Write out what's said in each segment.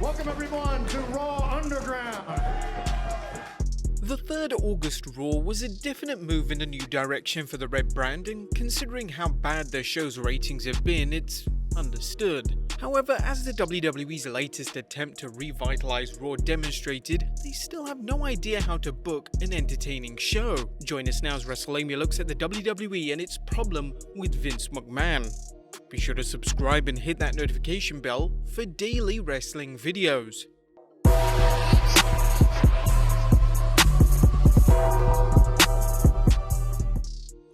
Welcome everyone to Raw Underground. The 3rd August Raw was a definite move in a new direction for the Red brand, and considering how bad their show's ratings have been, it's understood. However, as the WWE's latest attempt to revitalize Raw demonstrated, they still have no idea how to book an entertaining show. Join us now as Wrestlelamia looks at the WWE and its problem with Vince McMahon. Be sure to subscribe and hit that notification bell for daily wrestling videos.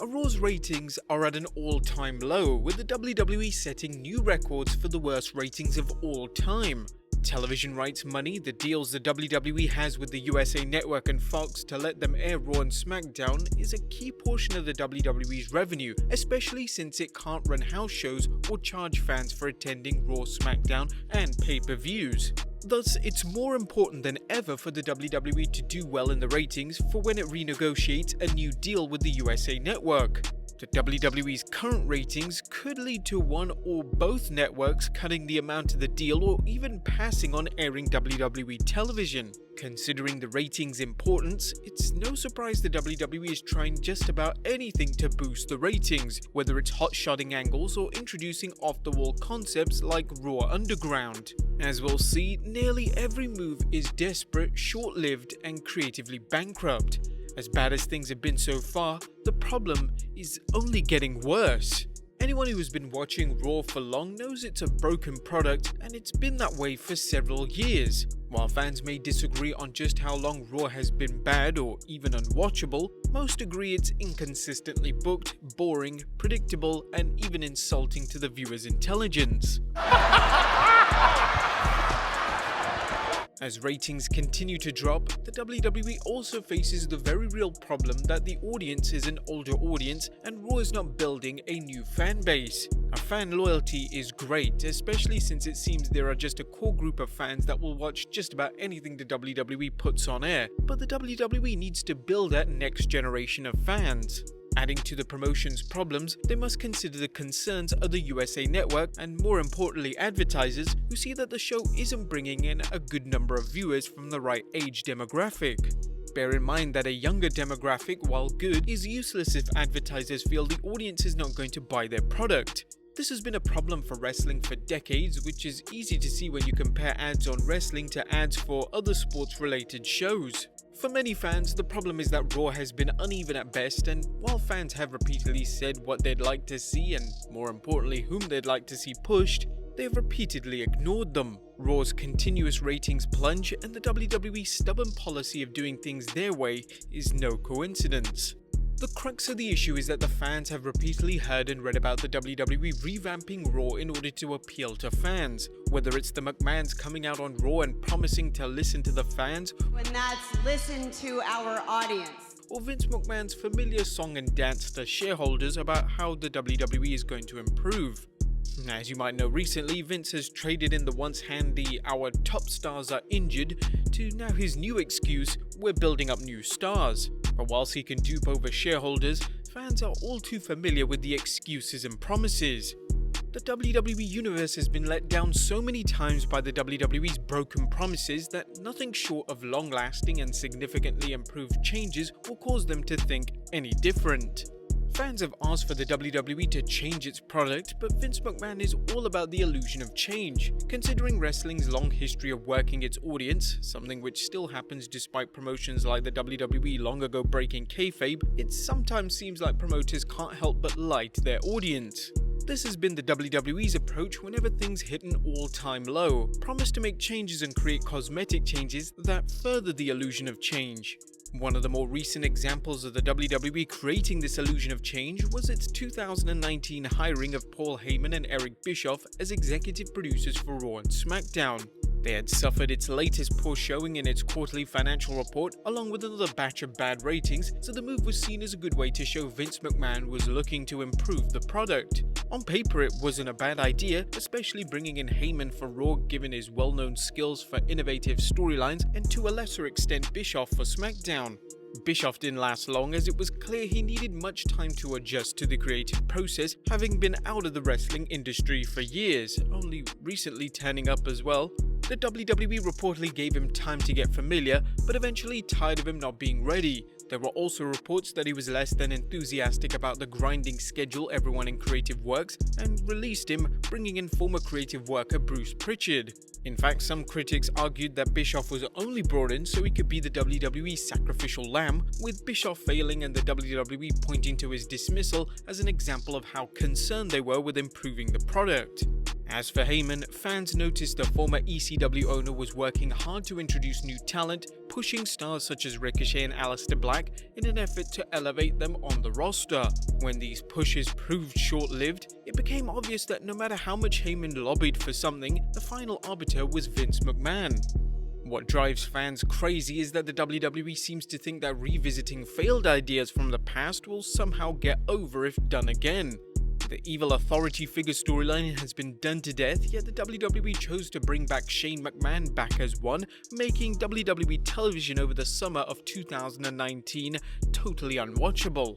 Raw's ratings are at an all-time low, with the WWE setting new records for the worst ratings of all time. Television rights money, the deals the WWE has with the USA Network and Fox to let them air Raw and SmackDown, is a key portion of the WWE's revenue, especially since it can't run house shows or charge fans for attending Raw, SmackDown, and pay-per-views. Thus, it's more important than ever for the WWE to do well in the ratings for when it renegotiates a new deal with the USA Network. The WWE's current ratings could lead to one or both networks cutting the amount of the deal or even passing on airing WWE television. Considering the ratings' importance, it's no surprise the WWE is trying just about anything to boost the ratings, whether it's hot-shotting angles or introducing off-the-wall concepts like Raw Underground. As we'll see, nearly every move is desperate, short-lived, and creatively bankrupt. As bad as things have been so far, the problem is only getting worse. Anyone who has been watching Raw for long knows it's a broken product, and it's been that way for several years. While fans may disagree on just how long Raw has been bad or even unwatchable, most agree it's inconsistently booked, boring, predictable, and even insulting to the viewer's intelligence. As ratings continue to drop, the WWE also faces the very real problem that the audience is an older audience and Raw is not building a new fan base. Our fan loyalty is great, especially since it seems there are just a core group of fans that will watch just about anything the WWE puts on air, but the WWE needs to build that next generation of fans. Adding to the promotion's problems, they must consider the concerns of the USA Network and, more importantly, advertisers who see that the show isn't bringing in a good number of viewers from the right age demographic. Bear in mind that a younger demographic, while good, is useless if advertisers feel the audience is not going to buy their product. This has been a problem for wrestling for decades, which is easy to see when you compare ads on wrestling to ads for other sports-related shows. For many fans, the problem is that Raw has been uneven at best, and while fans have repeatedly said what they'd like to see and, more importantly, whom they'd like to see pushed, they have repeatedly ignored them. Raw's continuous ratings plunge, and the WWE's stubborn policy of doing things their way is no coincidence. The crux of the issue is that the fans have repeatedly heard and read about the WWE revamping Raw in order to appeal to fans. Whether it's the McMahons coming out on Raw and promising to listen to the fans, and that's listen to our audience, or Vince McMahon's familiar song and dance to shareholders about how the WWE is going to improve. As you might know, recently Vince has traded in the once handy "our top stars are injured" to now his new excuse, "we're building up new stars." But whilst he can dupe over shareholders, fans are all too familiar with the excuses and promises. The WWE Universe has been let down so many times by the WWE's broken promises that nothing short of long-lasting and significantly improved changes will cause them to think any different. Fans have asked for the WWE to change its product, but Vince McMahon is all about the illusion of change. Considering wrestling's long history of working its audience, something which still happens despite promotions like the WWE long ago breaking kayfabe, it sometimes seems like promoters can't help but lie to their audience. This has been the WWE's approach whenever things hit an all-time low, promise to make changes and create cosmetic changes that further the illusion of change. One of the more recent examples of the WWE creating this illusion of change was its 2019 hiring of Paul Heyman and Eric Bischoff as executive producers for Raw and SmackDown. They had suffered its latest poor showing in its quarterly financial report, along with another batch of bad ratings, so the move was seen as a good way to show Vince McMahon was looking to improve the product. On paper, it wasn't a bad idea, especially bringing in Heyman for Raw given his well-known skills for innovative storylines, and to a lesser extent Bischoff for SmackDown. Bischoff didn't last long, as it was clear he needed much time to adjust to the creative process, having been out of the wrestling industry for years, only recently turning up as well. The WWE reportedly gave him time to get familiar, but eventually tired of him not being ready. There were also reports that he was less than enthusiastic about the grinding schedule everyone in creative works and released him, bringing in former creative worker Bruce Pritchard. In fact, some critics argued that Bischoff was only brought in so he could be the WWE's sacrificial lamb, with Bischoff failing and the WWE pointing to his dismissal as an example of how concerned they were with improving the product. As for Heyman, fans noticed the former ECW owner was working hard to introduce new talent, pushing stars such as Ricochet and Aleister Black in an effort to elevate them on the roster. When these pushes proved short-lived, it became obvious that no matter how much Heyman lobbied for something, the final arbiter was Vince McMahon. What drives fans crazy is that the WWE seems to think that revisiting failed ideas from the past will somehow get over if done again. The evil authority figure storyline has been done to death, yet the WWE chose to bring back Shane McMahon back as one, making WWE television over the summer of 2019 totally unwatchable.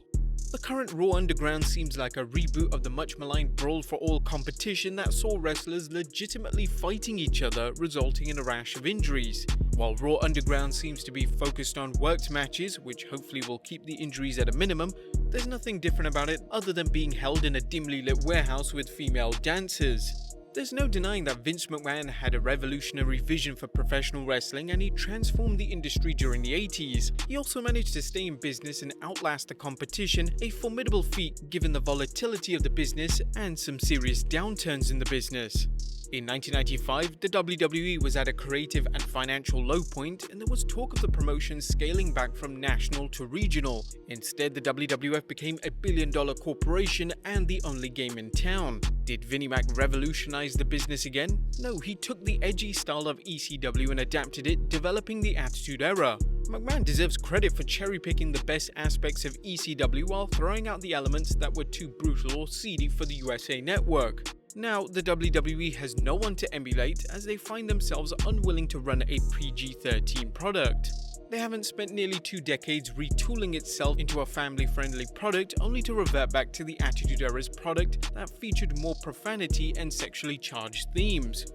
The current Raw Underground seems like a reboot of the much-maligned Brawl for All competition that saw wrestlers legitimately fighting each other, resulting in a rash of injuries. While Raw Underground seems to be focused on worked matches, which hopefully will keep the injuries at a minimum, there's nothing different about it other than being held in a dimly lit warehouse with female dancers. There's no denying that Vince McMahon had a revolutionary vision for professional wrestling and he transformed the industry during the 80s. He also managed to stay in business and outlast the competition, a formidable feat given the volatility of the business and some serious downturns in the business. In 1995, the WWE was at a creative and financial low point, and there was talk of the promotion scaling back from national to regional. Instead, the WWF became a billion-dollar corporation and the only game in town. Did Vinnie Mac revolutionize the business again? No, he took the edgy style of ECW and adapted it, developing the Attitude Era. McMahon deserves credit for cherry-picking the best aspects of ECW while throwing out the elements that were too brutal or seedy for the USA Network. Now, the WWE has no one to emulate as they find themselves unwilling to run a PG-13 product. They haven't spent nearly 2 decades retooling itself into a family-friendly product only to revert back to the Attitude Era's product that featured more profanity and sexually charged themes.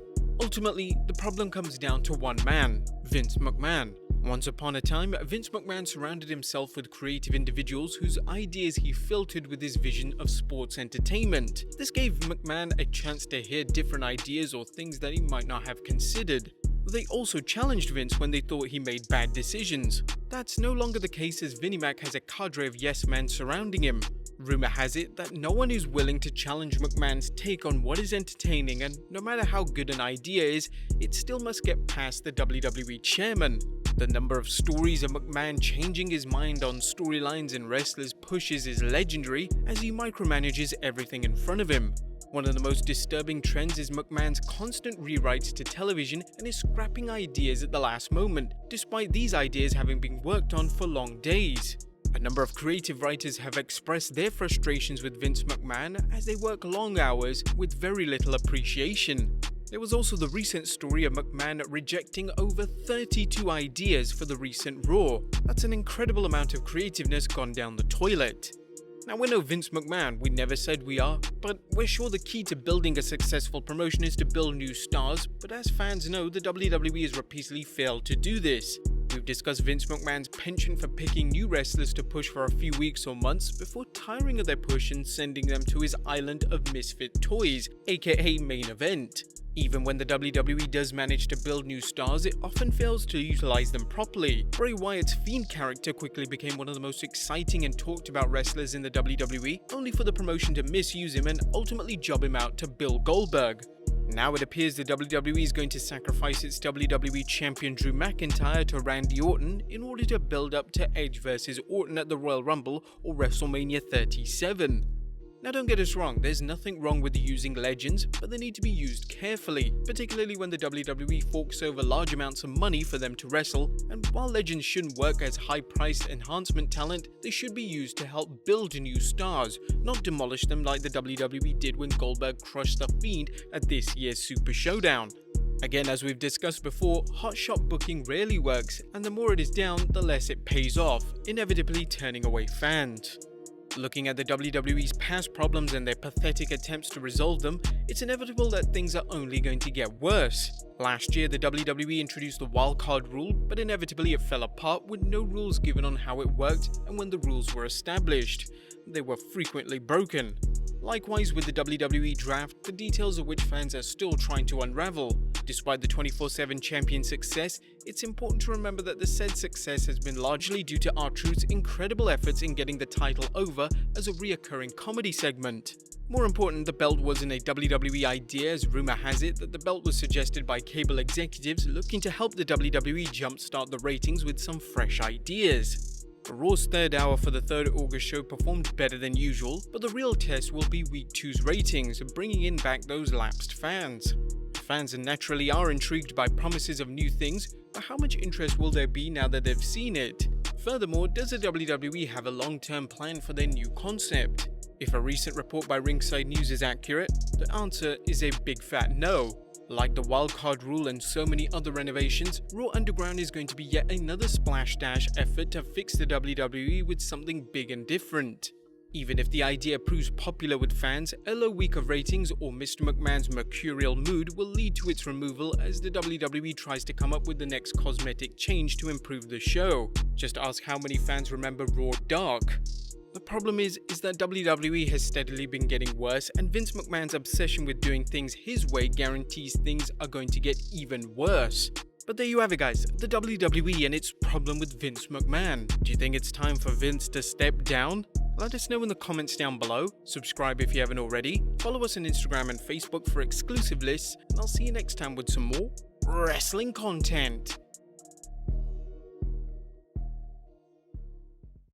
Ultimately, the problem comes down to one man, Vince McMahon. Once upon a time, Vince McMahon surrounded himself with creative individuals whose ideas he filtered with his vision of sports entertainment. This gave McMahon a chance to hear different ideas or things that he might not have considered. They also challenged Vince when they thought he made bad decisions. That's no longer the case as Vinnie Mac has a cadre of yes-men surrounding him. Rumor has it that no one is willing to challenge McMahon's take on what is entertaining, and no matter how good an idea is, it still must get past the WWE chairman. The number of stories of McMahon changing his mind on storylines and wrestlers' pushes is legendary as he micromanages everything in front of him. One of the most disturbing trends is McMahon's constant rewrites to television and his scrapping ideas at the last moment, despite these ideas having been worked on for long days. A number of creative writers have expressed their frustrations with Vince McMahon as they work long hours with very little appreciation. There was also the recent story of McMahon rejecting over 32 ideas for the recent Raw. That's an incredible amount of creativeness gone down the toilet. Now, we're no Vince McMahon, we never said we are, but we're sure the key to building a successful promotion is to build new stars, but as fans know, the WWE has repeatedly failed to do this. We've discussed Vince McMahon's penchant for picking new wrestlers to push for a few weeks or months before tiring of their push and sending them to his island of misfit toys, aka main event. Even when the WWE does manage to build new stars, it often fails to utilize them properly. Bray Wyatt's Fiend character quickly became one of the most exciting and talked about wrestlers in the WWE, only for the promotion to misuse him and ultimately job him out to Bill Goldberg. Now it appears the WWE is going to sacrifice its WWE champion Drew McIntyre to Randy Orton in order to build up to Edge vs Orton at the Royal Rumble or WrestleMania 37. Now don't get us wrong, there's nothing wrong with using legends, but they need to be used carefully, particularly when the WWE forks over large amounts of money for them to wrestle, and while legends shouldn't work as high-priced enhancement talent, they should be used to help build new stars, not demolish them like the WWE did when Goldberg crushed The Fiend at this year's Super Showdown. Again, as we've discussed before, hotshot booking rarely works, and the more it is down, the less it pays off, inevitably turning away fans. Looking at the WWE's past problems and their pathetic attempts to resolve them, it's inevitable that things are only going to get worse. Last year, the WWE introduced the wildcard rule, but inevitably it fell apart with no rules given on how it worked and when the rules were established. They were frequently broken. Likewise with the WWE draft, the details of which fans are still trying to unravel. Despite the 24/7 champion success, it's important to remember that the said success has been largely due to R-Truth's incredible efforts in getting the title over as a reoccurring comedy segment. More important, the belt wasn't a WWE idea, as rumor has it that the belt was suggested by cable executives looking to help the WWE jumpstart the ratings with some fresh ideas. Raw's third hour for the 3rd August show performed better than usual, but the real test will be Week 2's ratings, bringing in back those lapsed fans. Fans naturally are intrigued by promises of new things, but how much interest will there be now that they've seen it? Furthermore, does the WWE have a long-term plan for their new concept? If a recent report by Ringside News is accurate, the answer is a big fat no. Like the wildcard rule and so many other renovations, Raw Underground is going to be yet another splash dash effort to fix the WWE with something big and different. Even if the idea proves popular with fans, a low week of ratings or Mr. McMahon's mercurial mood will lead to its removal as the WWE tries to come up with the next cosmetic change to improve the show. Just ask how many fans remember Raw Dark. The problem is that WWE has steadily been getting worse, and Vince McMahon's obsession with doing things his way guarantees things are going to get even worse. But there you have it guys, the WWE and its problem with Vince McMahon. Do you think it's time for Vince to step down? Let us know in the comments down below, subscribe if you haven't already, follow us on Instagram and Facebook for exclusive lists, and I'll see you next time with some more wrestling content.